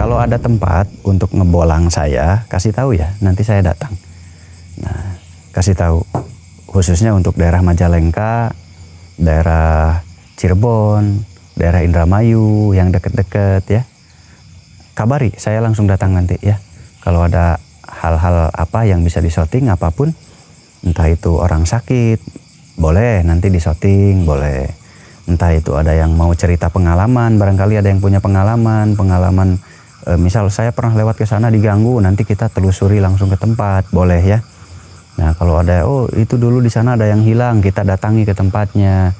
kalau ada tempat untuk ngebolang saya, kasih tahu ya, nanti saya datang. Nah, kasih tahu khususnya untuk daerah Majalengka, daerah Cirebon, daerah Indramayu yang deket-deket ya. Kabari, saya langsung datang nanti ya. Kalau ada hal-hal apa yang bisa disorting apapun, entah itu orang sakit, boleh nanti disorting, boleh. Entah itu ada yang mau cerita pengalaman, barangkali ada yang punya pengalaman misal saya pernah lewat ke sana diganggu, nanti kita telusuri langsung ke tempat, boleh ya. Nah, kalau ada oh itu dulu di sana ada yang hilang, kita datangi ke tempatnya.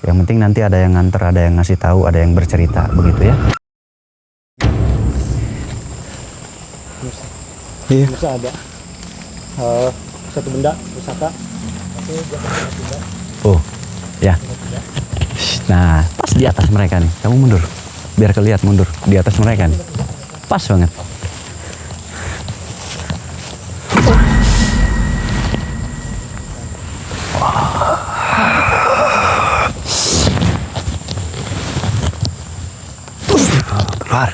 Yang penting nanti ada yang nganter, ada yang ngasih tahu, ada yang bercerita, begitu ya. Iya. Bisa ada satu benda pusaka. Oh, ya. Nah, pas di atas mereka nih. Kamu mundur, biar kelihatan mundur di atas mereka nih. Pas banget. Keluar.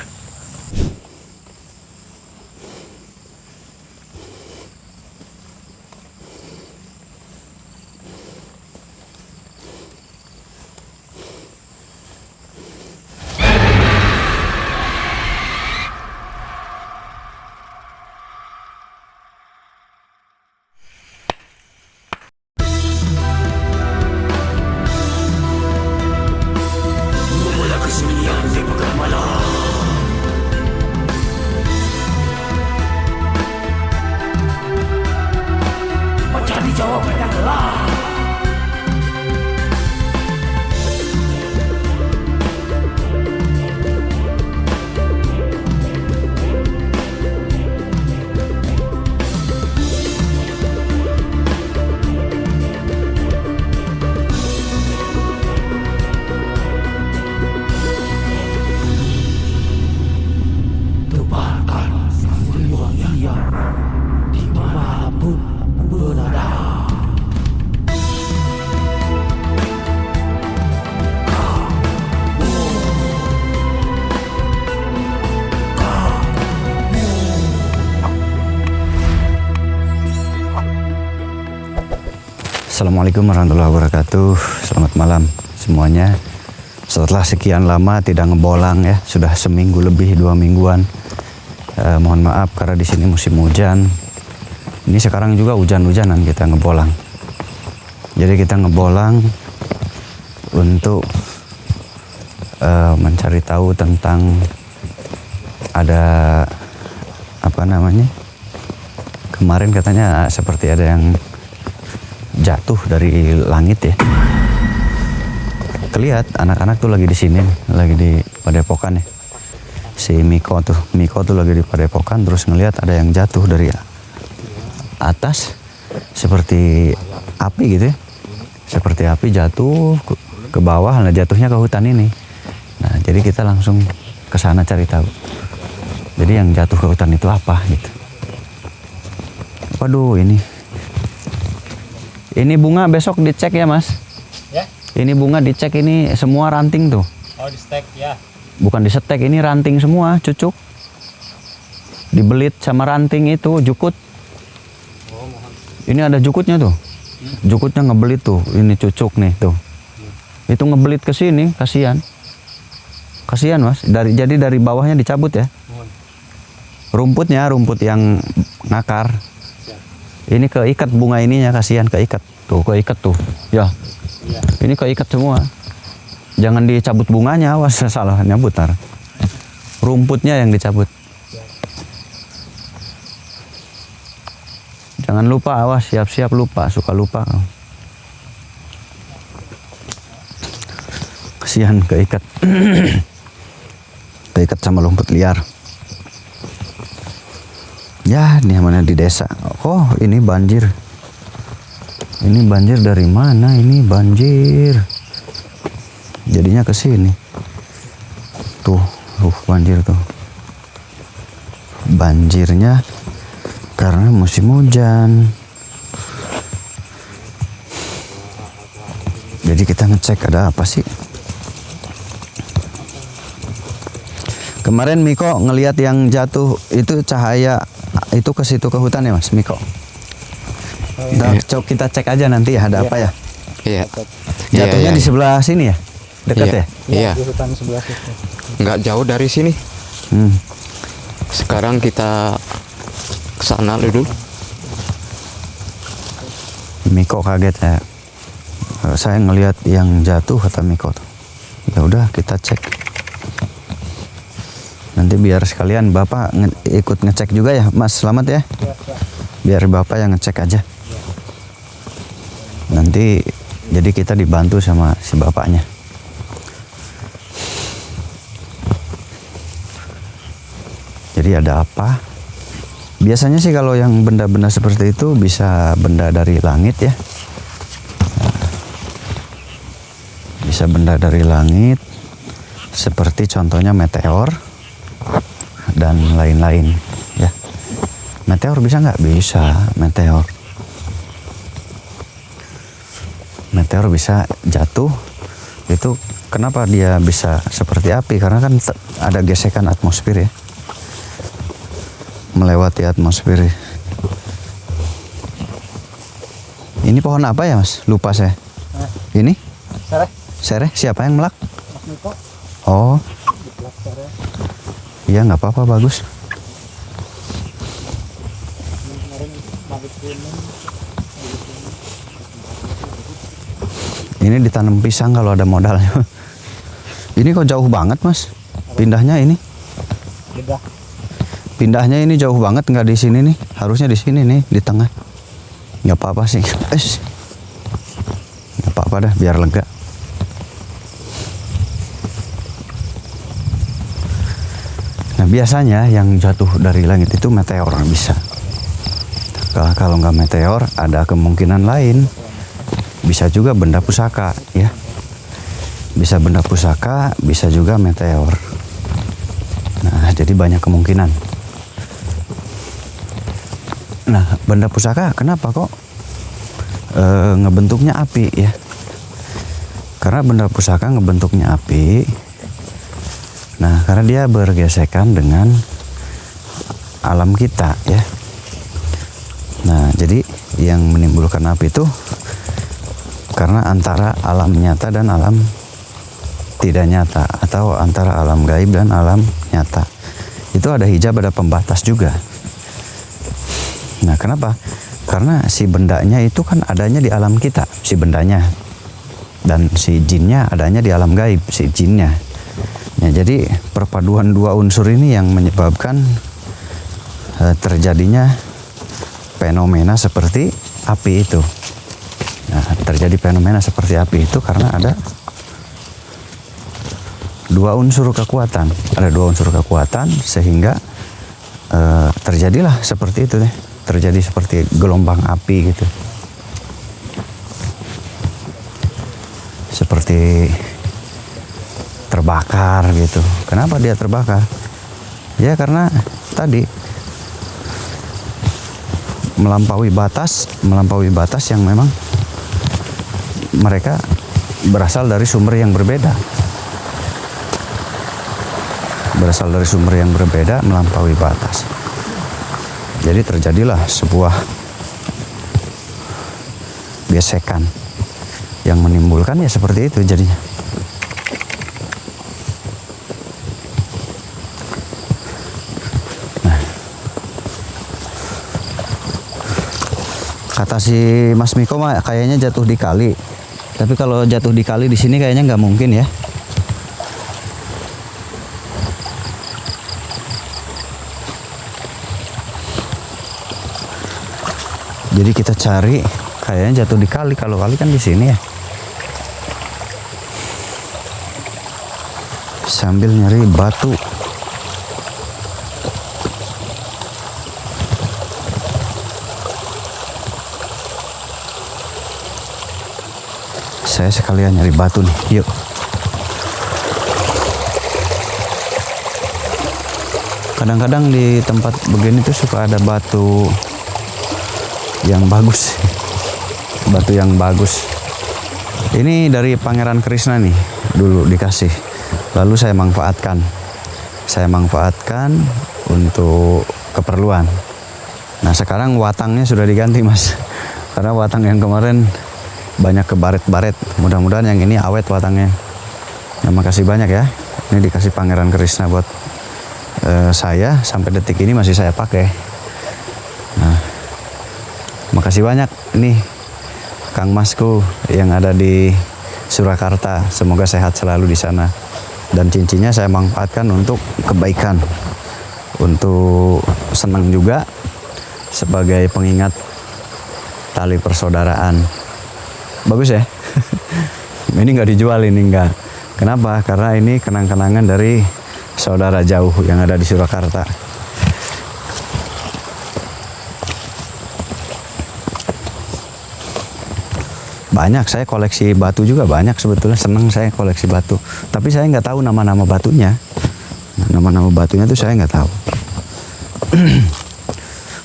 Assalamualaikum warahmatullahi wabarakatuh. Selamat malam semuanya. Setelah sekian lama tidak ngebolang ya, sudah seminggu lebih, 2 mingguan. Mohon maaf karena di sini musim hujan. Ini sekarang juga hujan-hujanan kita ngebolang. Jadi kita ngebolang untuk mencari tahu tentang ada apa namanya? Kemarin katanya seperti ada yang jatuh dari langit ya. Kelihat anak-anak tuh lagi di sini, lagi di Padepokan ya. Si Miko tuh lagi di Padepokan, terus ngelihat ada yang jatuh dari atas seperti api gitu ya. Seperti api jatuh ke bawah, nah jatuhnya ke hutan ini. Nah, jadi kita langsung ke sana cari tahu. Jadi yang jatuh ke hutan itu apa gitu. Waduh, ini bunga besok dicek ya Mas? Ya. Ini bunga dicek, ini semua ranting tuh. Oh, di stek ya. Bukan di setek, ini ranting semua, cucuk. Dibelit sama ranting itu, jukut. Oh, mohon. Ini ada jukutnya tuh. Jukutnya ngebelit tuh, ini cucuk nih tuh. Itu ngebelit ke sini, kasihan. Kasihan Mas, jadi dari bawahnya dicabut ya. Mohon. Rumputnya, rumput yang ngakar. Ini keikat bunga ininya, kasihan keikat. Tuh, keikat tuh. Ya. Ya. Ini keikat semua. Jangan dicabut bunganya, awas salah nyabut tar. Rumputnya yang dicabut. Ya. Jangan lupa, awas, siap-siap lupa, suka lupa. Kasihan keikat. Keikat sama rumput liar. Ya, ini mana di desa. Oh, ini banjir. Ini banjir dari mana? Ini banjir. Jadinya ke sini. Tuh, banjir tuh. Banjirnya karena musim hujan. Jadi kita ngecek ada apa sih? Kemarin Miko ngelihat yang jatuh itu cahaya itu ke situ ke hutan ya Mas Miko. Nah, coba kita cek aja nanti ya ada apa ya. Iya. Jatuhnya di sebelah sini ya? Dekat ya? Iya. Di hutan sebelah situ. Nggak jauh dari sini. Hmm. Sekarang kita ke sana dulu. Miko kaget ya. Saya ngelihat yang jatuh kata Miko tuh. Ya udah kita cek. Nanti biar sekalian Bapak ikut ngecek juga ya Mas Selamat ya. Biar Bapak yang ngecek aja. Nanti jadi kita dibantu sama si bapaknya. Jadi ada apa? Biasanya sih kalau yang benda-benda seperti itu bisa benda dari langit ya. Bisa benda dari langit. Seperti contohnya meteor dan lain-lain ya. Meteor bisa nggak? Bisa. Meteor bisa jatuh. Itu kenapa dia bisa seperti api? Karena kan ada gesekan atmosfer ya, melewati atmosfer. Ini pohon apa ya Mas? Lupa saya. Ini? Sereh. Siapa yang melak? Mas Niko. Oh. Iya nggak apa-apa, bagus. Ini ditanam pisang kalau ada modalnya. Ini kok jauh banget Mas? Pindahnya ini? Pindahnya ini jauh banget, nggak di sini nih. Harusnya di sini nih, di tengah. Nggak apa-apa sih. Nggak apa-apa dah, biar lega. Nah biasanya yang jatuh dari langit itu meteor bisa. Kalau nggak meteor ada kemungkinan lain. Bisa juga benda pusaka ya. Bisa benda pusaka, bisa juga meteor. Nah jadi banyak kemungkinan. Nah benda pusaka kenapa kok ngebentuknya api ya? Karena benda pusaka ngebentuknya api. Nah, karena dia bergesekan dengan alam kita ya. Nah, jadi yang menimbulkan api itu karena antara alam nyata dan alam tidak nyata, atau antara alam gaib dan alam nyata. Itu ada hijab, ada pembatas juga. Nah, kenapa? Karena si bendanya itu kan adanya di alam kita, si bendanya. Dan si jinnya adanya di alam gaib, si jinnya. Ya, jadi perpaduan dua unsur ini yang menyebabkan terjadinya fenomena seperti api itu. Nah, terjadi fenomena seperti api itu karena ada dua unsur kekuatan. Ada dua unsur kekuatan sehingga terjadilah seperti itu deh. Terjadi seperti gelombang api gitu. Seperti terbakar gitu. Kenapa dia terbakar? Ya karena tadi melampaui batas yang memang mereka berasal dari sumber yang berbeda. Berasal dari sumber yang berbeda, melampaui batas. Jadi terjadilah sebuah gesekan yang menimbulkan ya seperti itu jadinya. Kata si Mas Miko mah kayaknya jatuh di kali. Tapi kalau jatuh di kali di sini kayaknya nggak mungkin ya. Jadi kita cari kayaknya jatuh di kali. Kalau kali kan di sini ya. Sambil nyari batu. Saya sekalian nyari batu nih, yuk. Kadang-kadang di tempat begini tuh suka ada batu yang bagus. Batu yang bagus. Ini dari Pangeran Krishna nih, dulu dikasih. Lalu saya manfaatkan. saya manfaatkan untuk keperluan. Nah sekarang watangnya sudah diganti mas, karena watang yang kemarin banyak kebaret-baret. Mudah-mudahan yang ini awet watangnya. Nah makasih banyak ya, ini dikasih Pangeran Krishna buat saya, sampai detik ini masih saya pakai. Nah makasih banyak nih Kang Masku yang ada di Surakarta, semoga sehat selalu di sana. Dan cincinnya saya manfaatkan untuk kebaikan, untuk senang juga sebagai pengingat tali persaudaraan. Bagus ya. Ini nggak dijual, ini nggak. Kenapa? Karena ini kenang-kenangan dari saudara jauh yang ada di Surakarta. Banyak, saya koleksi batu juga banyak sebetulnya, seneng saya koleksi batu. Tapi saya nggak tahu nama-nama batunya. Nama-nama batunya tuh saya nggak tahu.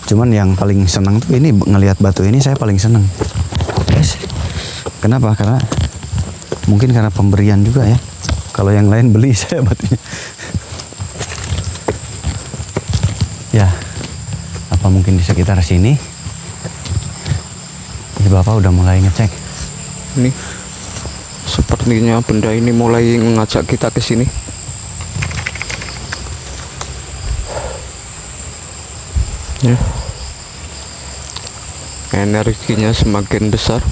Cuman yang paling seneng tuh ini, ngelihat batu ini saya paling seneng. Kenapa? Karena mungkin karena pemberian juga ya. Kalau yang lain beli, saya batunya. Ya, apa mungkin di sekitar sini? Ini Bapak udah mulai ngecek. Ini sepertinya benda ini mulai mengajak kita ke sini. Ya. Energinya semakin besar.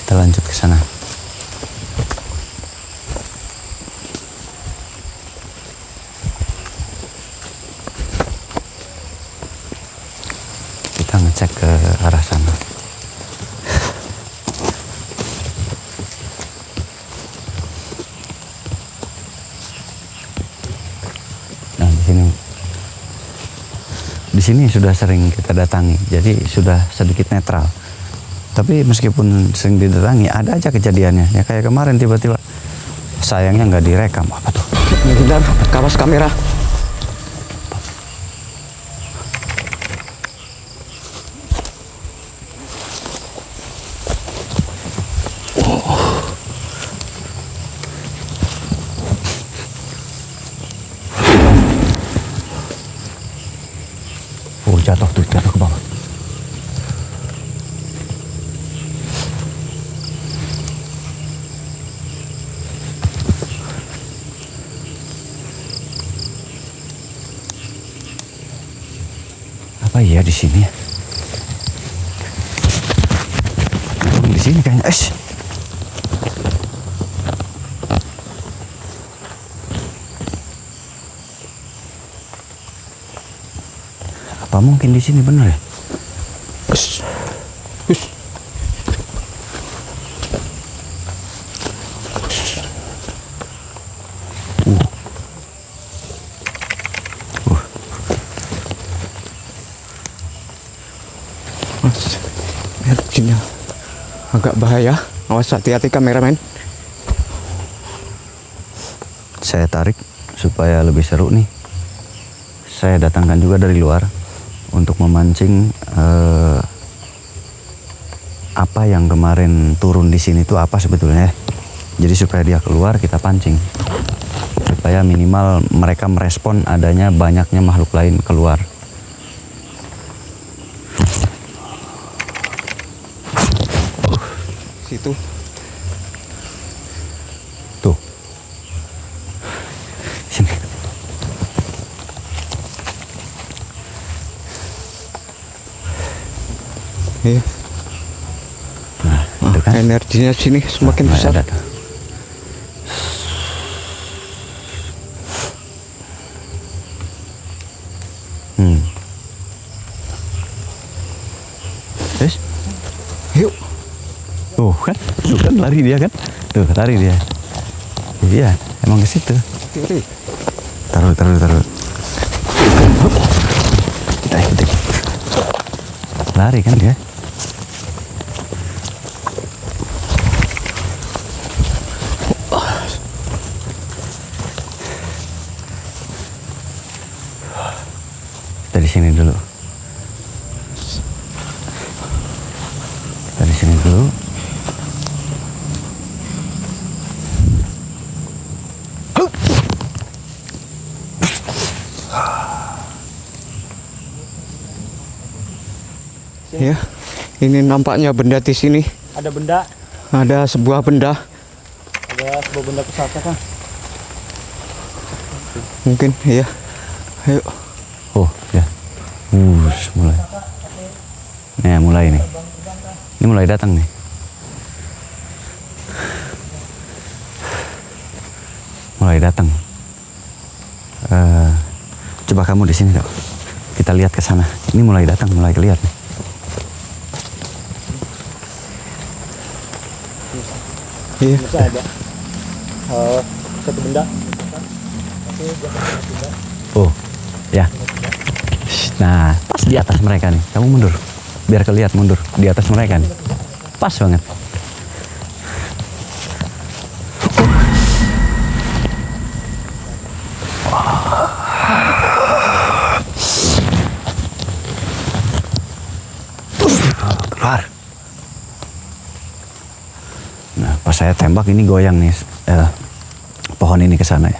Kita lanjut ke sana. Kita ngecek ke arah sana. Nah, di sini sudah sering kita datangi, jadi sudah sedikit netral. Tapi meskipun sering didatangi, ada aja kejadiannya. Ya kayak kemarin tiba-tiba, sayangnya nggak direkam. Apa tuh? Bentar, kawas kamera. Oh, jatuh tuh, jatuh ke bawah. Apa iya di sini? Di sini kayaknya. Apa mungkin di sini bener ya? Ush. Ush. Mas, energinya agak bahaya. Awas, hati-hati kameramen. Saya tarik supaya lebih seru nih. Saya datangkan juga dari luar untuk memancing apa yang kemarin turun di sini itu apa sebetulnya. Jadi supaya dia keluar, kita pancing supaya minimal mereka merespon adanya banyaknya makhluk lain keluar. Situ. Tuh. Sini. Iya. Nah, itu kan. Energinya sini semakin Nah, besar. ada tuh. Terus? Yuk. Tuh kan lari dia kan? Tuh lari dia. Iya, emang ke situ. Kiri. Taruh. Kita ikutin. Lari kan dia? Kita di sini dulu. Kita di sini dulu. Ya, ini nampaknya benda di sini. Ada benda, Ada sebuah benda. ada sebuah benda pusaka kan. Mungkin ya. Ayo. Oh ya, mulai. Nih mulai nih. Ini mulai datang nih. Mulai datang. Coba kamu di sini dok. Kita lihat ke sana. Ini mulai datang, mulai kelihatan. Iya. Bisa ada satu benda. Oh, ya. Nah, pas di atas mereka nih. Kamu mundur, biar kelihatan mundur di atas mereka nih. Pas banget. Keluar. Nah, pas saya tembak ini goyang nih pohon ini ke sana ya.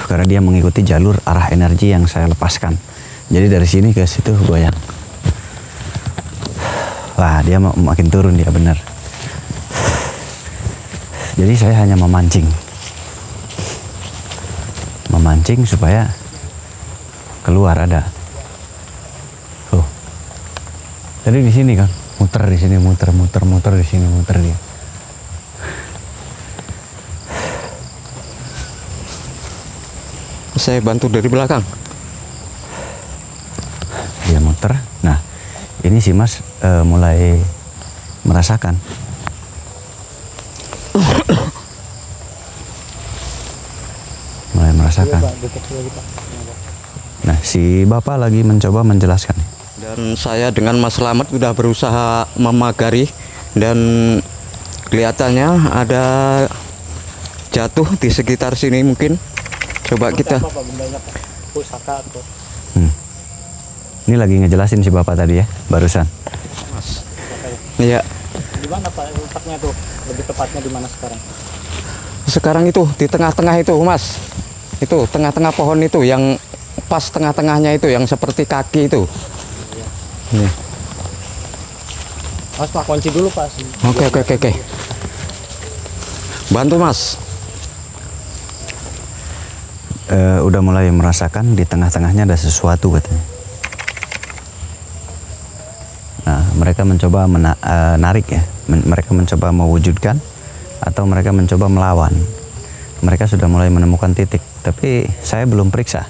Karena dia mengikuti jalur arah energi yang saya lepaskan. Jadi dari sini ke situ goyang. Wah, dia makin turun dia benar. Jadi saya hanya memancing. Memancing supaya keluar ada. Tuh. Tadi di sini kan, muter di sini, muter di sini, muter dia. Saya bantu dari belakang. Dia muter. Nah, ini si Mas mulai merasakan. Mulai merasakan. Nah, si Bapak lagi mencoba menjelaskan. Dan saya dengan Mas Slamet sudah berusaha memagari dan kelihatannya ada jatuh di sekitar sini mungkin. Coba kita. Apa bendanya Pak? Pusaka atau Ini lagi ngejelasin si Bapak tadi ya, barusan. pusaka ya? Iya. Di mana Pak letaknya tuh? Lebih tepatnya di mana sekarang? Sekarang itu di tengah-tengah itu, Mas. Itu tengah-tengah pohon itu yang pas tengah-tengahnya itu yang seperti kaki itu. Iya. Mas Pak kunci dulu Pak. Oke. Bantu Mas. Udah mulai merasakan di tengah-tengahnya ada sesuatu katanya. Nah, mereka mencoba menarik ya. Mereka mencoba mewujudkan atau mereka mencoba melawan. Mereka sudah mulai menemukan titik, tapi saya belum periksa.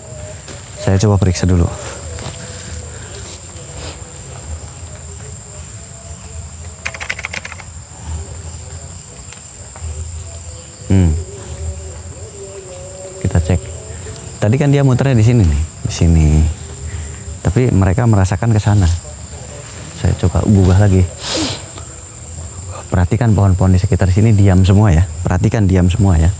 Saya coba periksa dulu. Kita cek. Tadi kan dia muternya di sini nih, di sini. Tapi mereka merasakan ke sana. Saya coba gugah lagi. Perhatikan pohon-pohon di sekitar sini diam semua ya. Perhatikan diam semua ya.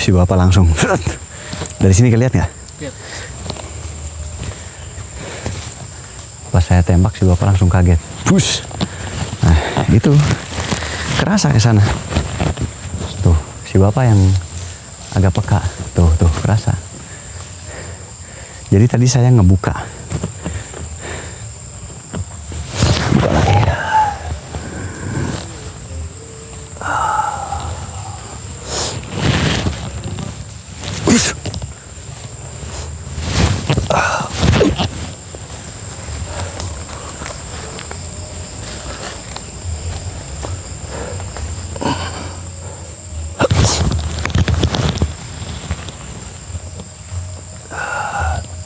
Si Bapak langsung dari sini kelihatan nggak? Lihat. Pas saya tembak si Bapak langsung kaget. Bus. Nah, itu kerasa ke sana. Tuh, si Bapak yang agak peka. Tuh, kerasa. Jadi tadi saya ngebuka. Buka lagi.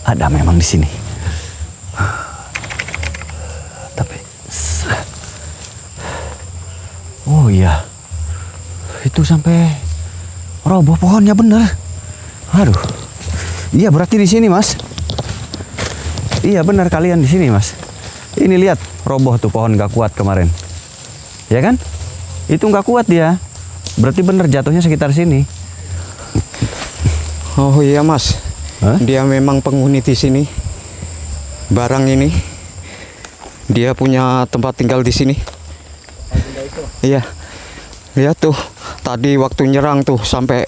Ada memang di sini. Tapi Oh iya, itu sampai roboh pohonnya bener. Aduh, iya berarti di sini mas. Iya benar kalian di sini mas. Ini lihat roboh tuh pohon gak kuat kemarin, ya kan? Itu nggak kuat dia. Berarti bener jatuhnya sekitar sini. Oh iya mas, Hah? dia memang penghuni di sini. Barang ini, dia punya tempat tinggal di sini. Iya, lihat tuh. Tadi waktu nyerang tuh sampai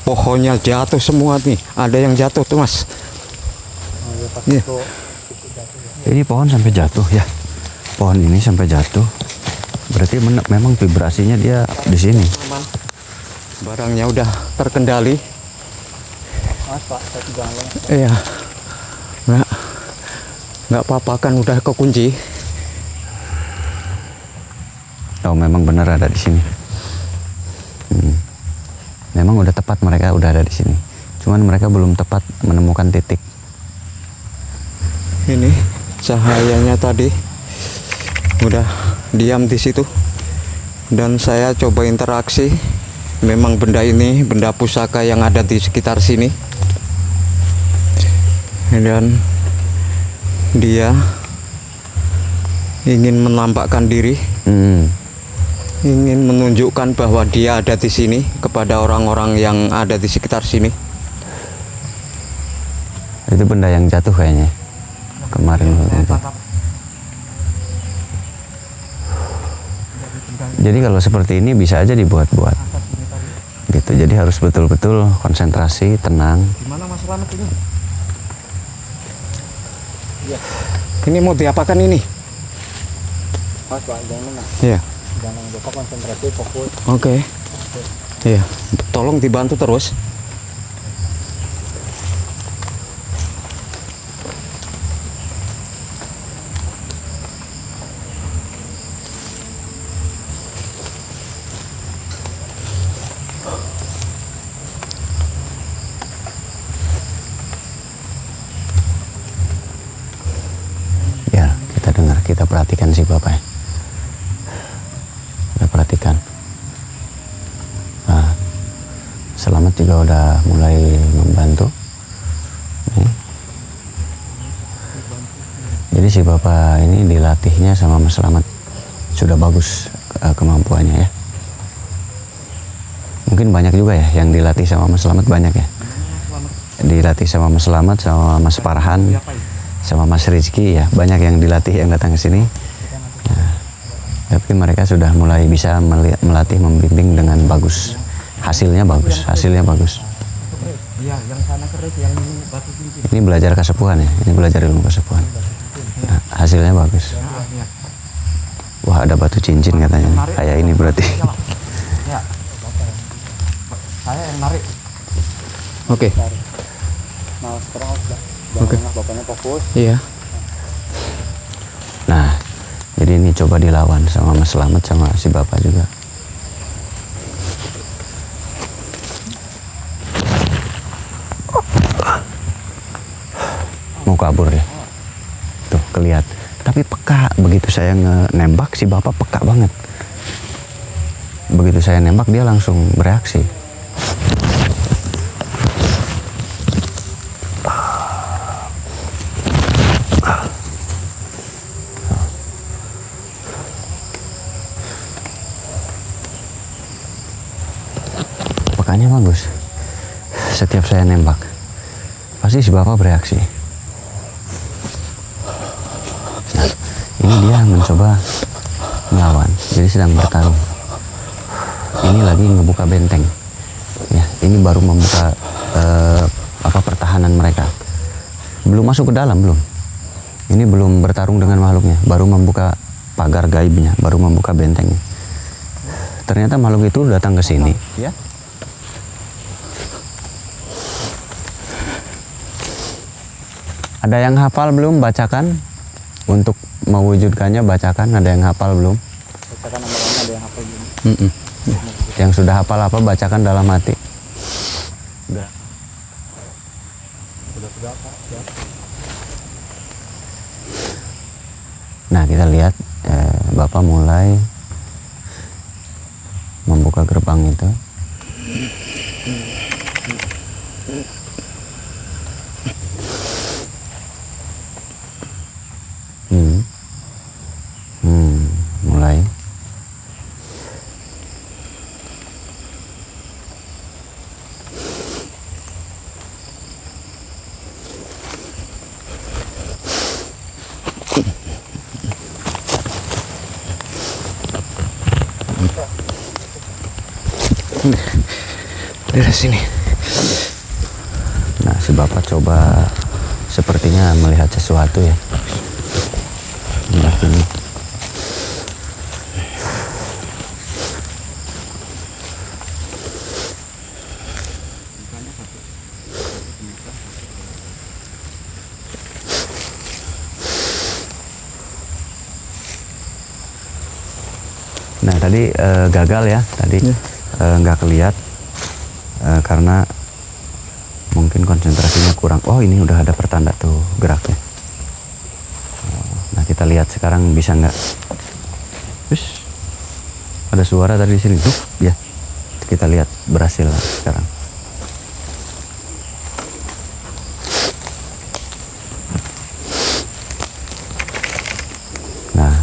pohonnya jatuh semua nih. Ada yang jatuh tuh mas. Iya. Ini pohon sampai jatuh ya. Pohon ini sampai jatuh. Berarti memang vibrasinya dia di sini. Barangnya udah terkendali. Mas Pak, saya pegang banget. Iya. Nggak apa-apa kan udah kekunci. Oh memang benar ada di sini. Memang udah tepat mereka udah ada di sini. Cuman mereka belum tepat menemukan titik. Ini cahayanya tadi udah diam di situ. Dan saya coba interaksi. Memang benda ini benda pusaka yang ada di sekitar sini. Dan dia ingin menampakkan diri, ingin menunjukkan bahwa dia ada di sini kepada orang-orang yang ada di sekitar sini. Itu benda yang jatuh kayaknya kemarin. Jadi kalau seperti ini bisa aja dibuat-buat gitu. Jadi harus betul-betul konsentrasi, tenang. Gimana Mas Slamet ini? Ini mau diapakan ini? Mas Pak, jangan nah. Iya. Jangan Bapak konsentrasi, fokus. Oke. Iya. Tolong dibantu terus. Ya, kita dengar, kita perhatikan si Bapak ya. Kita perhatikan. Nah, Slamet juga udah mulai membantu. Nih. Jadi si Bapak ini dilatihnya sama Mas Slamet sudah bagus kemampuannya ya. Mungkin banyak juga ya yang dilatih sama Mas Slamet, banyak ya. Dilatih sama Mas Slamet, sama Mas Farhan, sama Mas Rizky ya, banyak yang dilatih yang datang ke sini. Nah, tapi mereka sudah mulai bisa melatih, membimbing dengan bagus. Hasilnya bagus, hasilnya bagus. Iya, yang sana keris, yang ini batu cincin. Ini belajar kesepuhan ya, ini belajar ilmu kesepuhan. Nah, hasilnya bagus. Wah, ada batu cincin katanya. Kayak ini berarti. Ya, saya yang narik. Oke. Nah, sekarang udah. Oke. Bapaknya fokus. Iya. Nah, jadi ini coba dilawan sama Mas Slamet sama si Bapak juga. Mau kabur ya. Tuh, kelihat. Tapi peka, begitu saya nembak si Bapak peka banget. Begitu saya nembak dia langsung bereaksi. Pekanya bagus. Setiap saya nembak pasti si Bapak bereaksi. Nah, ini dia mencoba melawan, jadi sedang bertarung. Ini lagi ngebuka benteng ya, ini baru membuka pertahanan mereka. Belum masuk ke dalam, belum. Ini belum bertarung dengan makhluknya, baru membuka pagar gaibnya, baru membuka bentengnya. Ternyata makhluk itu datang ke sini ya. Ada yang hafal belum? Bacakan. Untuk mewujudkannya bacakan. Ada yang hafal belum? Bacakan nama-nama, ada yang hafal gini. Yang sudah hafal apa bacakan dalam hati. Udah apa? Ya. Nah, kita lihat Bapak mulai membuka gerbang itu. Mulai. Dari sini. Nah, si bapak coba sepertinya melihat sesuatu ya. Ini. Nah, tadi gagal ya, tadi nggak kelihat karena mungkin konsentrasinya kurang. Oh, ini udah ada pertanda tuh geraknya. Nah, kita lihat sekarang bisa nggak? Terus ada suara tadi di sini tuh, ya. Kita lihat berhasil lah sekarang. Nah.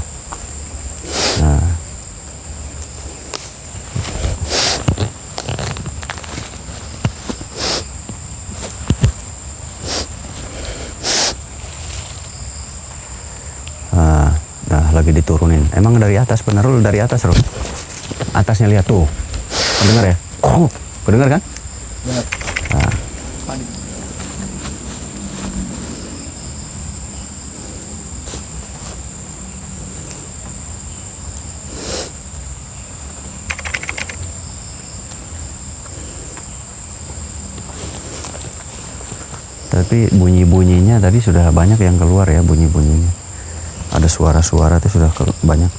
Nah, lagi diturunin. Emang dari atas, bener lu dari atas, Ron? Atasnya lihat tuh. Kedengar ya? Kedengar kan? Benar. Nah. Tapi bunyi-bunyinya tadi sudah banyak yang keluar ya, bunyi-bunyinya. Ada suara-suara itu sudah banyak.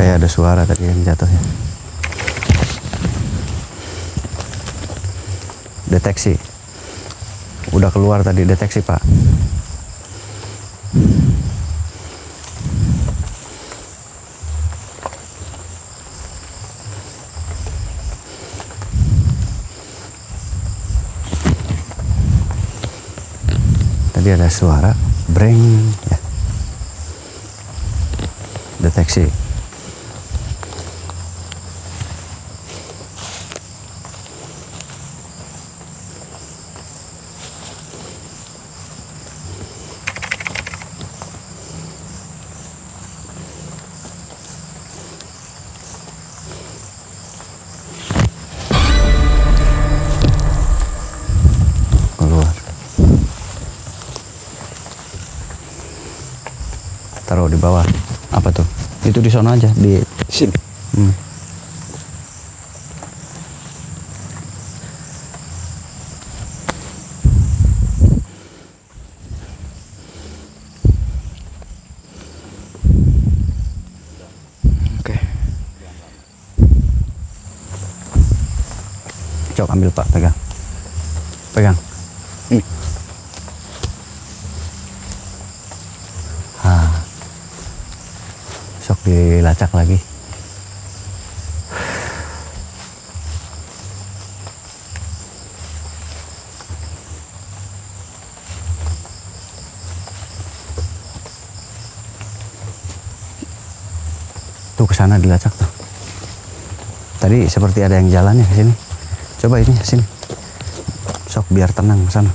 Kayak ada suara tadi yang jatuh ya. Deteksi. Udah keluar tadi, deteksi Pak. Tadi ada suara breng ya. Deteksi. Keluar. Taruh di bawah. Apa tuh? Itu di sana aja, di Sini. Hmm. Oke. Cok, ambil Pak, pegang. Pegang. Ini. Sok dilacak lagi. Tuh ke sana dilacak tuh. Tadi seperti ada yang jalan ya ke sini. Coba ini sini. Sok biar tenang ke sana.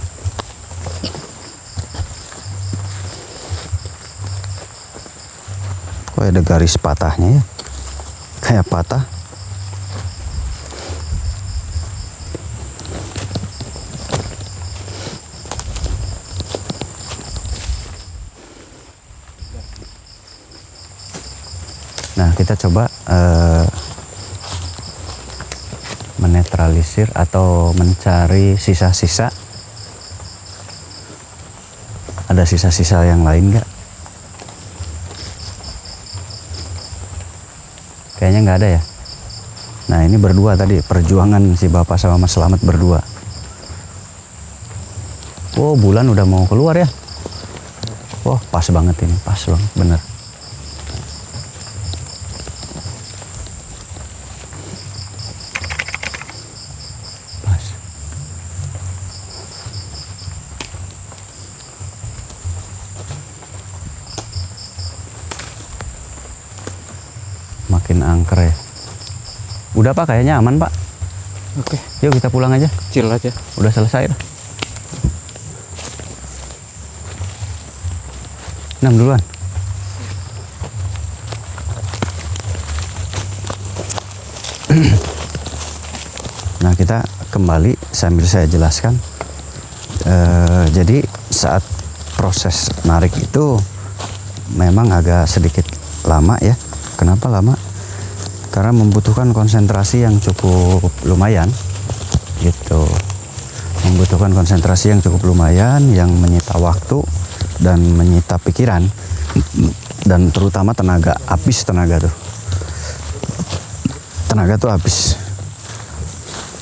Kok ada garis patahnya ya? Kayak patah. Nah, kita coba menetralisir atau mencari sisa-sisa. Ada sisa-sisa yang lain nggak? Kayaknya nggak ada ya. Nah, ini berdua tadi perjuangan si Bapak sama Mas Slamet berdua. Oh, bulan udah mau keluar ya. Wah, pas banget ini, pas banget, bener. Pas. Makin angker ya. Udah Pak, kayaknya aman Pak. Oke. Yuk kita pulang aja. Kecil aja. Udah selesai lah. 6 duluan. Nah, kita kembali sambil saya jelaskan. Jadi saat proses narik itu memang agak sedikit lama ya. Kenapa lama? Karena membutuhkan konsentrasi yang cukup lumayan gitu. Membutuhkan konsentrasi yang cukup lumayan, yang menyita waktu dan menyita pikiran, dan terutama tenaga, habis tenaga tuh. Tenaga tuh habis.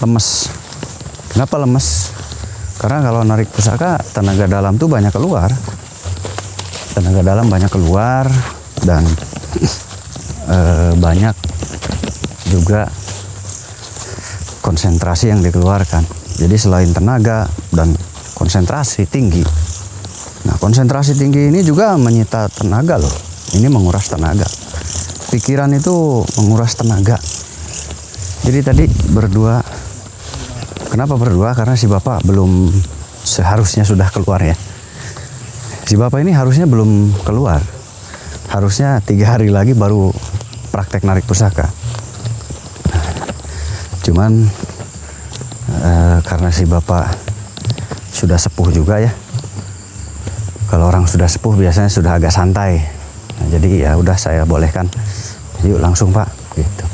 Lemes. Kenapa lemes? Karena kalau narik pusaka tenaga dalam tuh banyak keluar. Tenaga dalam banyak keluar dan banyak juga konsentrasi yang dikeluarkan. Jadi selain tenaga dan konsentrasi tinggi. Nah, konsentrasi tinggi ini juga menyita tenaga loh. Ini menguras tenaga. Pikiran itu menguras tenaga. Jadi tadi berdua. Kenapa berdua? Karena si Bapak belum seharusnya sudah keluar ya. Si Bapak ini harusnya belum keluar. Harusnya 3 hari lagi baru praktek narik pusaka. Cuman karena si Bapak sudah sepuh juga ya. Kalau orang sudah sepuh biasanya sudah agak santai. Nah, jadi ya udah saya bolehkan. Yuk langsung Pak gitu.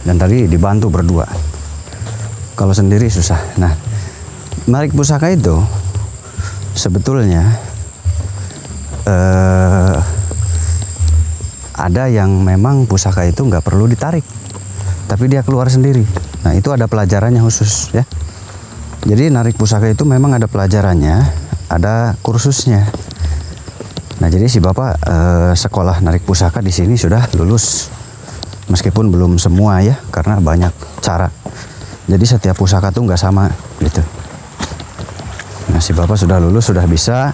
Dan tadi dibantu berdua. Kalau sendiri susah. Nah, narik pusaka itu sebetulnya ada yang memang pusaka itu nggak perlu ditarik, tapi dia keluar sendiri. Nah itu ada pelajarannya khusus ya. Jadi narik pusaka itu memang ada pelajarannya, ada kursusnya. Nah jadi si bapak sekolah narik pusaka di sini sudah lulus, meskipun belum semua ya, karena banyak cara. Jadi setiap pusaka tuh nggak sama gitu. Nah si bapak sudah lulus, sudah bisa,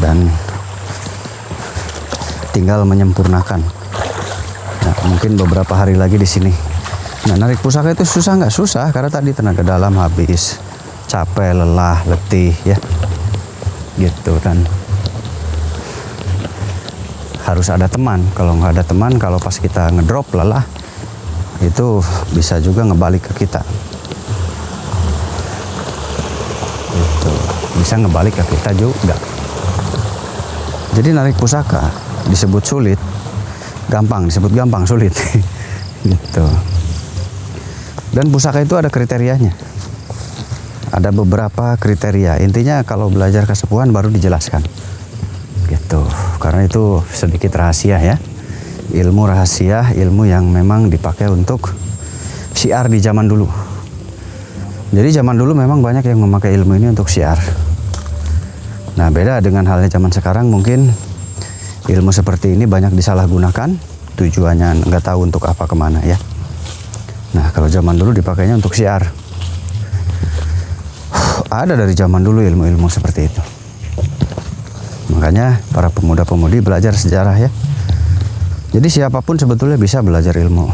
dan tinggal menyempurnakan. Nah, mungkin beberapa hari lagi di sini. Nah, narik pusaka itu susah nggak? Susah, karena tadi tenaga dalam habis, capek, lelah, letih, ya, gitu. Dan harus ada teman. Kalau nggak ada teman, kalau pas kita ngedrop lelah, itu bisa juga ngebalik ke kita. Gitu. Bisa ngebalik ke kita juga. Jadi narik pusaka disebut sulit, gampang, disebut gampang, sulit. Gitu. Dan pusaka itu ada kriterianya. Ada beberapa kriteria. Intinya kalau belajar kesepuhan baru dijelaskan. Gitu. Karena itu sedikit rahasia ya. Ilmu rahasia, ilmu yang memang dipakai untuk syiar di zaman dulu. Jadi zaman dulu memang banyak yang memakai ilmu ini untuk syiar. Nah, beda dengan halnya zaman sekarang, mungkin ilmu seperti ini banyak disalahgunakan, tujuannya nggak tahu untuk apa, kemana ya. Nah, kalau zaman dulu dipakainya untuk syiar. Ada dari zaman dulu ilmu-ilmu seperti itu. Makanya para pemuda-pemudi belajar sejarah ya. Jadi siapapun sebetulnya bisa belajar ilmu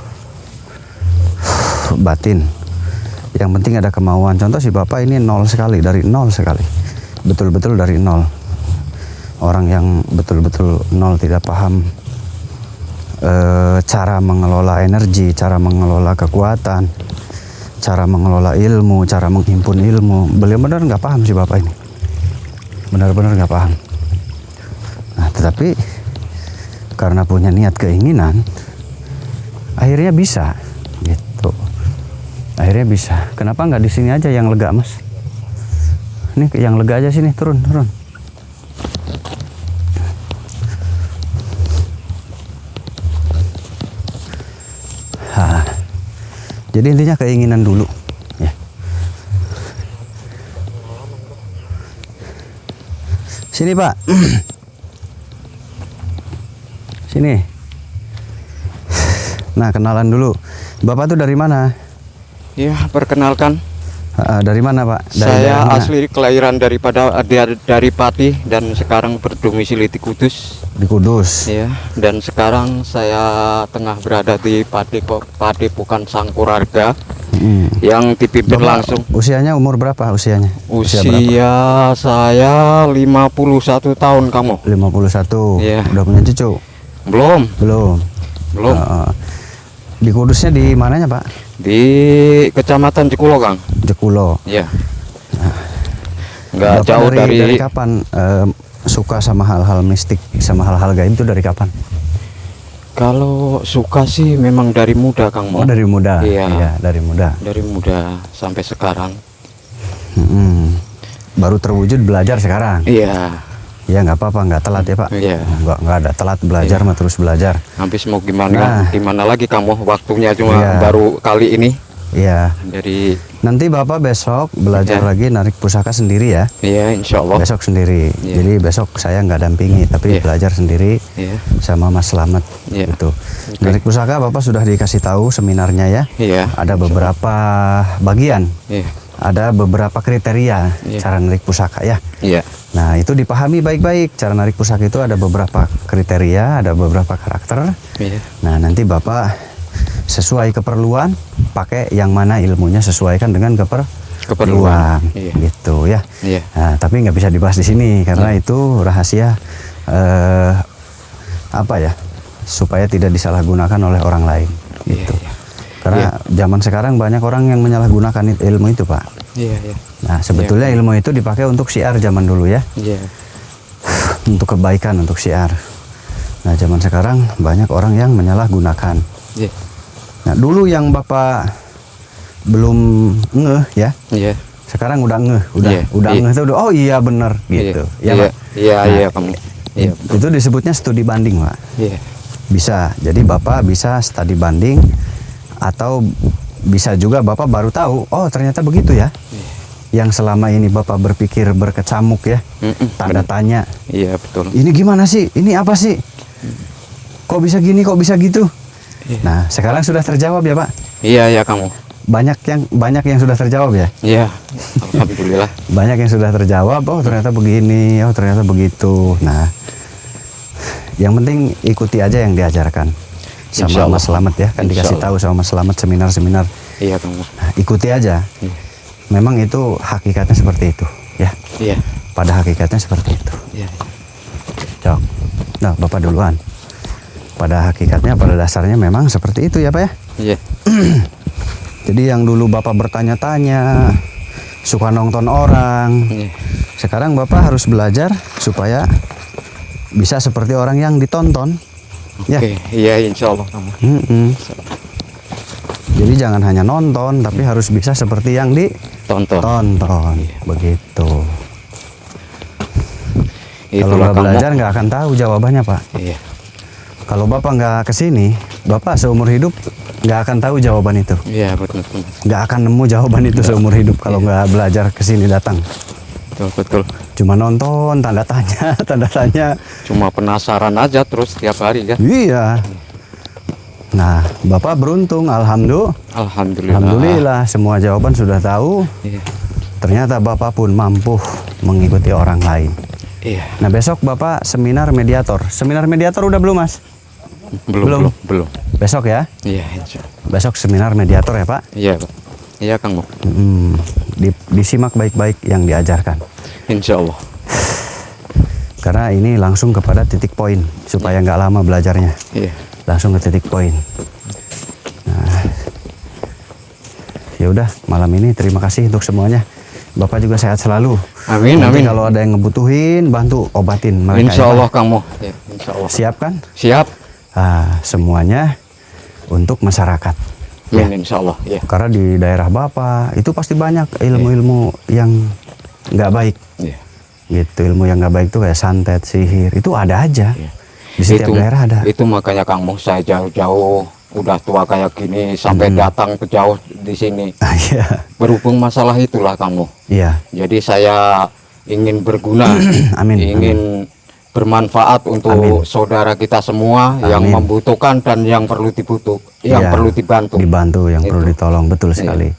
batin. Yang penting ada kemauan. Contoh si bapak ini nol sekali, dari nol sekali. Betul-betul dari nol. Orang yang betul-betul nol, tidak paham cara mengelola energi, cara mengelola kekuatan, cara mengelola ilmu, cara menghimpun ilmu. Beliau benar nggak paham si bapak ini. Benar-benar nggak paham. Nah, tetapi karena punya niat keinginan, akhirnya bisa, gitu. Akhirnya bisa. Kenapa nggak di sini aja yang lega, Mas? Ini yang lega aja sini, turun. Nah, jadi intinya keinginan dulu, ya. Sini Pak. Sini. Nah, kenalan dulu. Bapak tuh dari mana? Ya, perkenalkan. Dari mana Pak? Dari Saya daerah mana? asli kelahiran dari Pati dan sekarang berdomisili di Kudus. Di Kudus. Ya, dan sekarang saya tengah berada di Padepokan Sangkuraga yang dipimpin Bapak langsung. usianya umur berapa usianya? Usia berapa? saya 51 tahun kamu. 51. Iya. Udah punya cucu? Belum. Belum. Di Kudusnya di mananya Pak? Di Kecamatan Jekulo, Kang. Jekulo. Iya. Nggak Bapak jauh dari kapan suka sama hal-hal mistik, sama hal-hal gaib itu dari kapan? Kalau suka sih memang dari muda, Kang Mo. Oh, dari muda. Iya. Dari muda. Dari muda sampai sekarang. Baru terwujud belajar sekarang. Iya. Ya nggak apa-apa, nggak telat ya Pak. Iya. Nggak ada telat belajar, Iya. mah terus belajar. Habis mau gimana? Nah. Gimana lagi kamu? Waktunya cuma Iya. baru kali ini. Iya. Dari Nanti Bapak besok belajar Iya. lagi narik pusaka sendiri ya. Iya, insya Allah. Besok sendiri. Iya. Jadi besok saya nggak dampingi, tapi Iya. belajar sendiri Iya. sama Mas Slamet. Iya. Gitu. Oke. Narik pusaka Bapak sudah dikasih tahu seminarnya ya. Iya. Ada beberapa bagian. Iya. Ada beberapa kriteria Iya. cara narik pusaka ya. Iya. Nah, itu dipahami baik-baik. Cara narik pusaka itu ada beberapa kriteria, ada beberapa karakter. Iya. Nah, nanti Bapak sesuai keperluan, pakai yang mana ilmunya sesuaikan dengan keperluan. Iya. Gitu ya. Iya. Nah, tapi nggak bisa dibahas di sini karena itu rahasia apa ya? Supaya tidak disalahgunakan oleh orang lain. Iya. Gitu. Iya. Karena zaman sekarang banyak orang yang menyalahgunakan ilmu itu, Pak. Iya. Iya. Nah, sebetulnya ilmu itu dipakai untuk syiar zaman dulu ya. Iya. Untuk kebaikan, untuk syiar. Nah, zaman sekarang banyak orang yang menyalahgunakan. Iya. Nah, dulu yang Bapak belum ngeh ya. Iya. Sekarang udah ngeh, Iya. ngeh tuh, oh iya bener gitu. Iya. Ya, Pak? Iya. Nah, Iya kamu. Iya. Itu disebutnya studi banding, Pak. Iya. Bisa. Jadi Bapak bisa studi banding atau bisa juga Bapak baru tahu, oh ternyata begitu ya. Yang selama ini Bapak berpikir berkecamuk ya, tanda tanya. Iya betul. Ini gimana sih? Ini apa sih? Kok bisa gini, kok bisa gitu? Nah, sekarang sudah terjawab ya, Pak? Iya ya kamu. Banyak yang sudah terjawab ya? Iya. Alhamdulillah. Banyak yang sudah terjawab, oh ternyata begini, oh ternyata begitu. Nah, yang penting ikuti aja yang diajarkan sama Insyaallah. Mas Slamet ya, kan dikasih tahu sama Mas Slamet seminar-seminar. Iya kamu. Nah, ikuti aja. Memang itu hakikatnya seperti itu, ya. Iya. Pada hakikatnya seperti itu. Iya. Cok. Nah, Bapak duluan. Pada hakikatnya, pada dasarnya memang seperti itu ya, Pak ya. Iya. Jadi yang dulu Bapak bertanya-tanya, suka nonton orang. Iya. Sekarang Bapak harus belajar supaya bisa seperti orang yang ditonton. Ya. Oke, iya insya Allah kamu. Jadi jangan hanya nonton, tapi harus bisa seperti yang ditonton. Tonton. Begitu. Kalau Itulah nggak kamu. belajar nggak akan tahu jawabannya, Pak. Iya. Kalau Bapak nggak kesini, Bapak seumur hidup nggak akan tahu jawaban itu. Iya betul. Nggak akan nemu jawaban itu seumur hidup kalau nggak belajar kesini datang. Betul. Cuma nonton, tanda tanya, tanda tanya. Cuma penasaran aja terus tiap hari kan. Iya. Nah, Bapak beruntung, Alhamdulillah. Alhamdulillah semua jawaban sudah tahu. Iya. Ternyata Bapak pun mampu mengikuti orang lain. Iya. Nah, besok Bapak seminar mediator. Seminar mediator udah belum, Mas? Belum. Besok ya? Iya insya Allah. Besok seminar mediator ya, Pak? Iya Pak. Iya Kang Mo. Disimak baik-baik yang diajarkan. Insya Allah. Karena ini langsung kepada titik poin supaya nggak lama belajarnya. Iya. Langsung ke titik poin. Nah, ya udah malam ini terima kasih untuk semuanya. Bapak juga sehat selalu. Amin. Nanti kalau ada yang ngebutuhin bantu obatin mereka. Insya ya, Allah Pak. Kang Mo. Ya, insya Allah. Siap kan? Siap. Semuanya untuk masyarakat. Amin insya Allah. Ya. Karena di daerah Bapak itu pasti banyak ilmu-ilmu yang nggak baik. Iya. Gitu, ilmu yang nggak baik itu kayak santet, sihir, itu ada aja. Iya. Di setiap daerah ada. Itu makanya Kang Mo saya jauh-jauh udah tua kayak gini sampai datang ke jauh di sini. Iya. Berhubung masalah itulah Kang Mo. Iya. Jadi saya ingin berguna, Amin, ingin bermanfaat untuk Amin. saudara kita semua yang Amin. membutuhkan dan yang perlu yang Iya, perlu dibantu. Dibantu, yang perlu Itu. ditolong, betul sekali.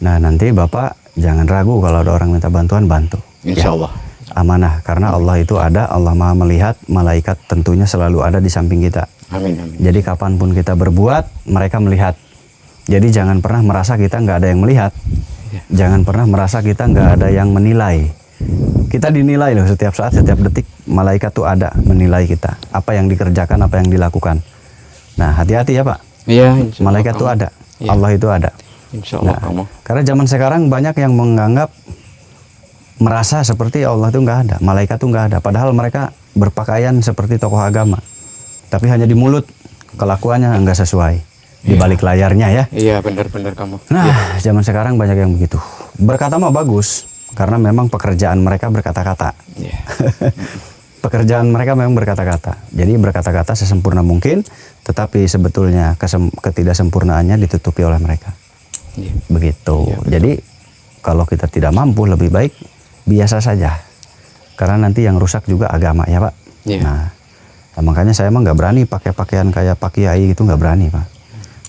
Nah, nanti Bapak jangan ragu kalau ada orang minta bantuan, bantu. Insya Ya. Allah. Amanah, karena Allah itu ada, Allah Maha melihat, malaikat tentunya selalu ada di samping kita. Amin. Amin. Jadi kapanpun kita berbuat, mereka melihat. Jadi jangan pernah merasa kita nggak ada yang melihat. Jangan pernah merasa kita nggak ada yang menilai. Kita dinilai loh setiap saat, setiap detik. Malaikat tuh ada menilai kita. Apa yang dikerjakan, apa yang dilakukan. Nah, hati-hati ya Pak. Iya. insya Allah, Malaikat tuh Kang Mo. ada. Iya. Allah itu ada. Insya Allah Nah, Kang Mo. karena zaman sekarang banyak yang menganggap, merasa seperti Allah itu nggak ada, malaikat itu nggak ada. Padahal mereka berpakaian seperti tokoh agama. Tapi hanya di mulut, kelakuannya nggak sesuai. Di balik layarnya ya. Iya benar-benar Kang Mo. Nah, zaman sekarang banyak yang begitu. Berkata mah bagus, karena memang pekerjaan mereka berkata-kata. Iya. Pekerjaan mereka memang berkata-kata. Jadi berkata-kata sesempurna mungkin, tetapi sebetulnya ketidaksempurnaannya ditutupi oleh mereka. Iya. Begitu. Iya, betul. Jadi kalau kita tidak mampu, lebih baik biasa saja. Karena nanti yang rusak juga agama ya Pak. Iya. Nah, makanya saya emang nggak berani pakai pakaian kayak Pak Kiai gitu, nggak berani Pak.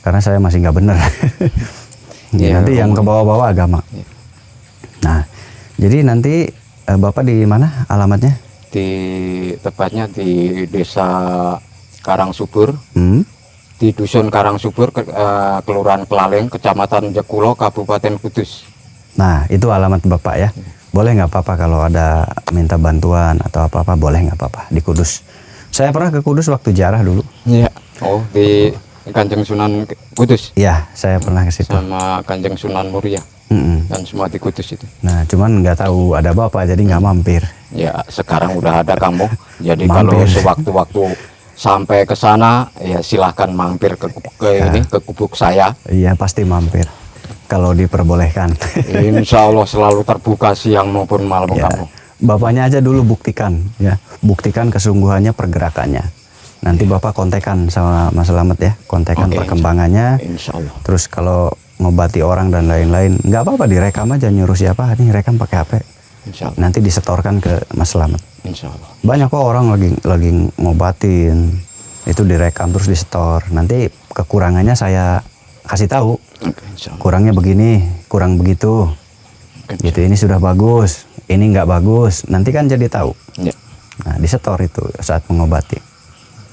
Karena saya masih nggak bener. Iya, Nanti yang ke bawah-bawah agama. Iya. Nah, jadi nanti Bapak di mana alamatnya? Tepatnya di desa Karangsubur, Hmm? di dusun Karangsubur, Kelurahan Kelaleng, Kecamatan Jekulo, Kabupaten Kudus. Nah, itu alamat Bapak ya. Boleh nggak apa-apa kalau ada minta bantuan atau apa-apa, boleh nggak apa-apa di Kudus. Saya pernah ke Kudus waktu ziarah dulu. Iya. Oh, di Kanjeng Sunan Kudus Iya, saya pernah ke situ. sama Kanjeng Sunan Muria Mm-mm. dan semua di Kudus itu. Nah, cuman nggak tahu ada Bapak, jadi nggak mampir. Ya, sekarang udah ada kamu. Jadi Mampir. kalau sewaktu-waktu sampai ke sana, ya silahkan mampir ke ini ke gubuk saya. Iya, pasti mampir kalau diperbolehkan. Insya Allah selalu terbuka siang maupun malam Ya, kamu. Bapaknya aja dulu buktikan, ya, buktikan kesungguhannya pergerakannya. Nanti Bapak kontekan sama Mas Slamet ya, kontekan Oke, perkembangannya. Insya Allah. Terus kalau ngobati orang dan lain-lain, nggak apa-apa direkam aja, nyuruh siapa nih rekam pakai HP. Insya Allah. Nanti disetorkan ke Mas Slamet. Insya Allah. Banyak kok orang lagi ngobatin, itu direkam terus disetor. Nanti kekurangannya saya kasih tahu. Oke, insya Allah. Kurangnya begini, kurang begitu. Oke, Gitu, ini sudah bagus, ini nggak bagus. Nanti kan jadi tahu. Ya. Nah, disetor itu saat mengobati.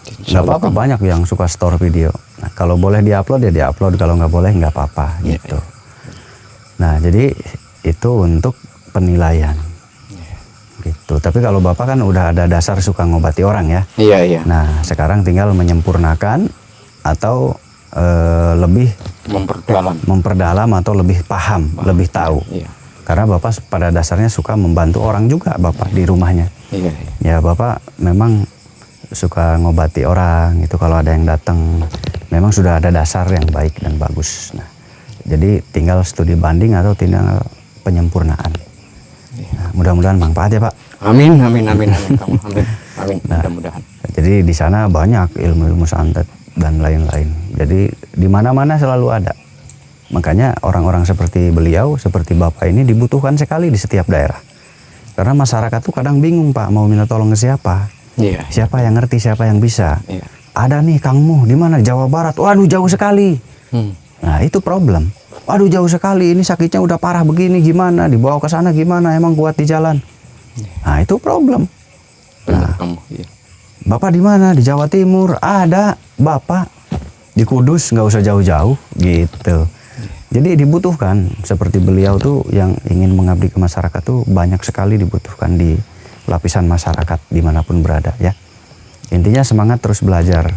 Insya Nggak Allah, apa-apa, banyak yang suka store video. Nah, kalau boleh diupload ya diupload, kalau nggak boleh nggak apa-apa Ya, gitu. Nah, jadi itu untuk penilaian. Gitu. Tapi kalau Bapak kan udah ada dasar suka ngobati orang ya. Iya, iya. Nah, sekarang tinggal menyempurnakan atau lebih memperdalam atau lebih paham, lebih tahu. Iya. Karena Bapak pada dasarnya suka membantu orang juga Bapak di rumahnya. Iya, iya. Ya Bapak memang suka ngobati orang itu, kalau ada yang datang memang sudah ada dasar yang baik dan bagus. Nah, jadi tinggal studi banding atau tinggal penyempurnaan. Nah, mudah-mudahan manfaat ya Pak. Amin, amin, amin, amin. Kamu, amin, amin. Nah, Mudah-mudahan. Jadi di sana banyak ilmu-ilmu santet dan lain-lain. Jadi di mana-mana selalu ada. Makanya orang-orang seperti beliau, seperti Bapak ini dibutuhkan sekali di setiap daerah. Karena masyarakat tuh kadang bingung Pak, mau minta tolong ke siapa. Iya. Siapa yang ngerti, siapa yang bisa. Iya. Ada nih Kang Muh, di mana? Jawa Barat. Waduh, jauh sekali. Nah, itu problem. Waduh, jauh sekali. Ini sakitnya udah parah begini, gimana? Dibawa ke sana gimana? Emang kuat di jalan? Nah, itu problem. Benar kamu. Iya. Bapak di mana? Di Jawa Timur. Ada. Bapak di Kudus, nggak usah jauh-jauh gitu. Jadi dibutuhkan seperti beliau tuh yang ingin mengabdi ke masyarakat tuh banyak sekali dibutuhkan di lapisan masyarakat dimanapun berada ya. Intinya semangat terus belajar,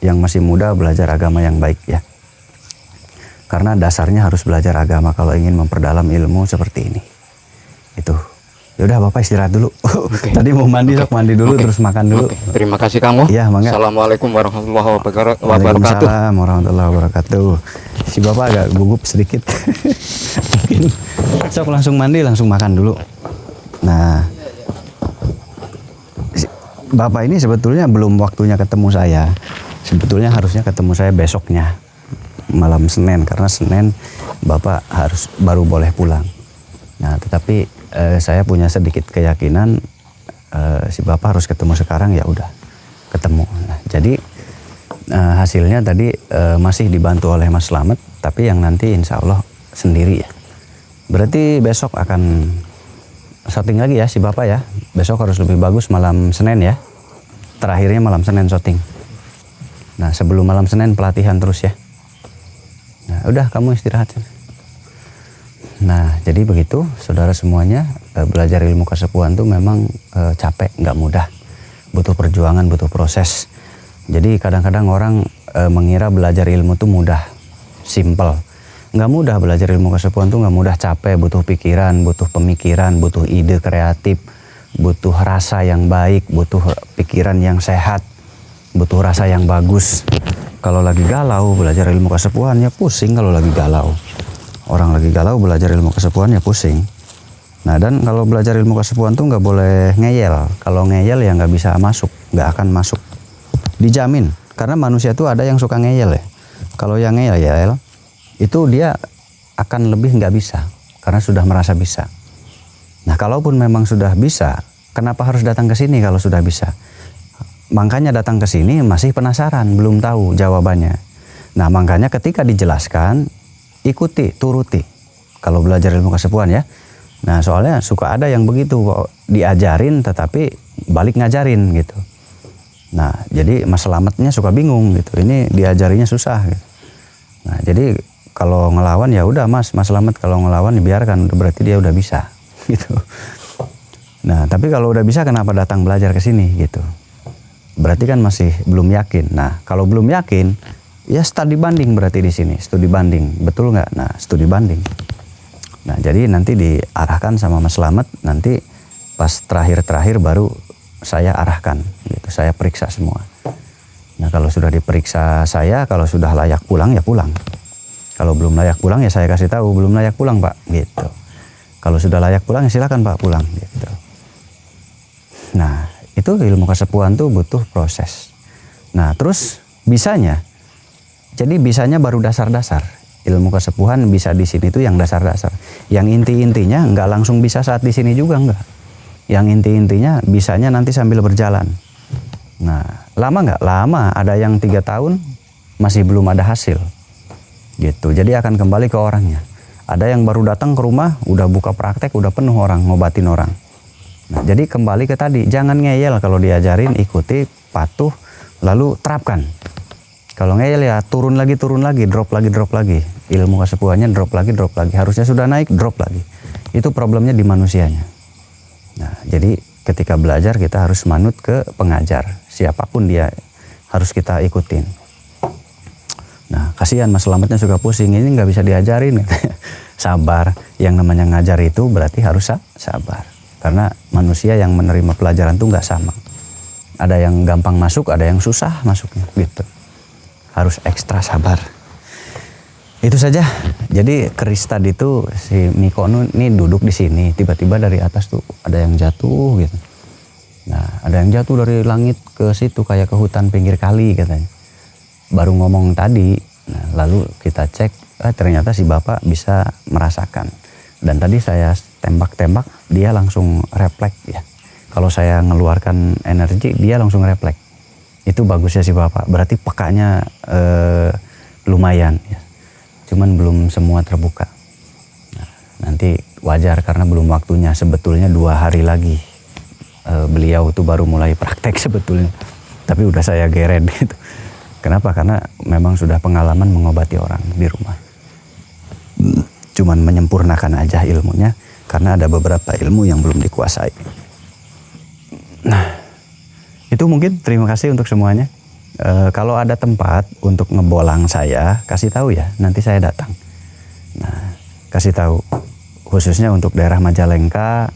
yang masih muda belajar agama yang baik ya. Karena dasarnya harus belajar agama kalau ingin memperdalam ilmu seperti ini. Itu. Yaudah Bapak istirahat dulu. Oke. Tadi mau mandi, sok mandi dulu Oke. terus makan dulu. Oke. Terima kasih kamu. Iya, mangga. Assalamualaikum warahmatullahi wabarakatuh. Waalaikumsalam warahmatullahi wabarakatuh. Si Bapak agak gugup sedikit. Mungkin sok langsung mandi, langsung makan dulu. Nah, Bapak ini sebetulnya belum waktunya ketemu saya. Sebetulnya harusnya ketemu saya besoknya, malam Senin, karena Senin Bapak harus baru boleh pulang. Nah, tetapi saya punya sedikit keyakinan si Bapak harus ketemu sekarang, ya udah ketemu. Nah, jadi hasilnya tadi masih dibantu oleh Mas Slamet, tapi yang nanti insya Allah sendiri ya. Berarti besok akan syuting lagi ya si Bapak ya. Besok harus lebih bagus malam Senin ya. Terakhirnya malam Senin syuting. Nah, sebelum malam Senin pelatihan terus ya. Nah, udah kamu istirahat. Nah, jadi begitu saudara semuanya, belajar ilmu kesepuhan tuh memang capek, nggak mudah. Butuh perjuangan, butuh proses. Jadi kadang-kadang orang mengira belajar ilmu tuh mudah, simple. Nggak mudah belajar ilmu kesepuhan tuh, nggak mudah, capek, butuh pikiran, butuh pemikiran, butuh ide kreatif, butuh rasa yang baik, butuh pikiran yang sehat, butuh rasa yang bagus. Kalau lagi galau belajar ilmu kesepuhan ya pusing. Kalau lagi galau, orang lagi galau belajar ilmu kesepuhan ya pusing. Nah, dan kalau belajar ilmu kesepuhan tuh nggak boleh ngeyel. Kalau ngeyel ya nggak bisa masuk, nggak akan masuk, dijamin. Karena manusia tuh ada yang suka ngeyel ya. Kalau yang ngeyel itu dia akan lebih nggak bisa karena sudah merasa bisa. Nah, kalaupun memang sudah bisa, kenapa harus datang ke sini kalau sudah bisa? Makanya datang ke sini masih penasaran, belum tahu jawabannya. Nah, makanya ketika dijelaskan, ikuti, turuti. Kalau belajar ilmu kesepuhan ya. Nah, soalnya suka ada yang begitu, kok diajarin tetapi balik ngajarin gitu. Nah, jadi Mas Slametnya suka bingung gitu. Ini diajarinya susah gitu. Nah, jadi kalau ngelawan ya udah Mas Slamet kalau ngelawan dibiarkan, berarti dia udah bisa gitu. Nah, tapi kalau udah bisa kenapa datang belajar ke sini gitu? Berarti kan masih belum yakin. Nah, kalau belum yakin, ya studi banding berarti di sini, studi banding. Betul nggak? Nah, studi banding. Nah, jadi nanti diarahkan sama Mas Slamet, nanti pas terakhir-terakhir baru saya arahkan gitu. Saya periksa semua. Nah, kalau sudah diperiksa saya, kalau sudah layak pulang ya pulang. Kalau belum layak pulang ya saya kasih tahu belum layak pulang Pak gitu. Kalau sudah layak pulang ya silakan Pak pulang gitu. Nah, itu ilmu kesepuhan tuh butuh proses. Nah, terus bisanya, jadi bisanya baru dasar-dasar. Ilmu kesepuhan bisa di sini tuh yang dasar-dasar. Yang inti-intinya nggak langsung bisa saat di sini juga nggak. Yang inti-intinya bisanya nanti sambil berjalan. Nah, lama nggak? Lama. Ada yang 3 tahun masih belum ada hasil. Gitu. Jadi akan kembali ke orangnya. Ada yang baru datang ke rumah, udah buka praktek, udah penuh orang, ngobatin orang. Nah, jadi kembali ke tadi, jangan ngeyel kalau diajarin, ikuti, patuh, lalu terapkan. Kalau ngeyel ya turun lagi, drop lagi. Ilmu kesepuhannya drop lagi. Harusnya sudah naik, drop lagi. Itu problemnya di manusianya. Nah, jadi ketika belajar kita harus manut ke pengajar. Siapapun dia harus kita ikutin. Nah, kasihan Mas Slametnya suka pusing, ini nggak bisa diajarin. Sabar, yang namanya ngajar itu berarti harus sabar. Karena manusia yang menerima pelajaran itu nggak sama. Ada yang gampang masuk, ada yang susah masuknya, gitu. Harus ekstra sabar. Itu saja. Jadi keris tadi itu si Miko ini duduk di sini, tiba-tiba dari atas tuh ada yang jatuh gitu. Nah, ada yang jatuh dari langit ke situ kayak ke hutan pinggir kali katanya. Baru ngomong tadi, nah, lalu kita cek, ternyata si bapak bisa merasakan. Dan tadi saya tembak-tembak, dia langsung refleks ya. Kalau saya ngeluarkan energi, dia langsung refleks. Itu bagusnya si bapak, berarti pekanya lumayan ya. Cuman belum semua terbuka. Nah, nanti wajar karena belum waktunya, sebetulnya 2 hari lagi. Beliau tuh baru mulai praktek sebetulnya. Tapi udah saya geret gitu. Kenapa? Karena memang sudah pengalaman mengobati orang di rumah. Cuman menyempurnakan aja ilmunya, karena ada beberapa ilmu yang belum dikuasai. Nah, itu mungkin terima kasih untuk semuanya. Kalau ada tempat untuk ngebolang saya, kasih tahu ya, nanti saya datang. Nah, kasih tahu khususnya untuk daerah Majalengka,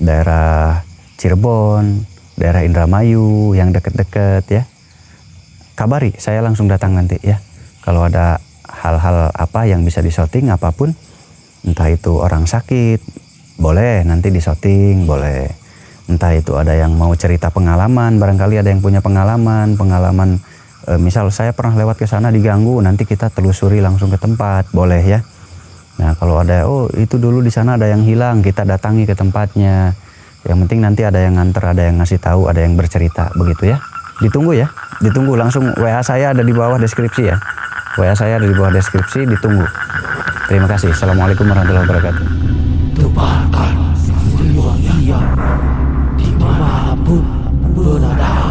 daerah Cirebon, daerah Indramayu yang deket-deket ya. Kabari, saya langsung datang nanti ya. Kalau ada hal-hal apa yang bisa disorting apapun, entah itu orang sakit, boleh nanti disorting, boleh. Entah itu ada yang mau cerita pengalaman, barangkali ada yang punya pengalaman, misal saya pernah lewat ke sana diganggu, nanti kita telusuri langsung ke tempat, boleh ya. Nah, kalau ada, oh itu dulu di sana ada yang hilang, kita datangi ke tempatnya. Yang penting nanti ada yang nganter, ada yang ngasih tahu, ada yang bercerita, begitu ya. Ditunggu ya, ditunggu langsung. WA saya ada di bawah deskripsi ya. WA saya ada di bawah deskripsi, ditunggu. Terima kasih. Assalamualaikum warahmatullahi wabarakatuh. Tebarkan semua ia di mana pun berada.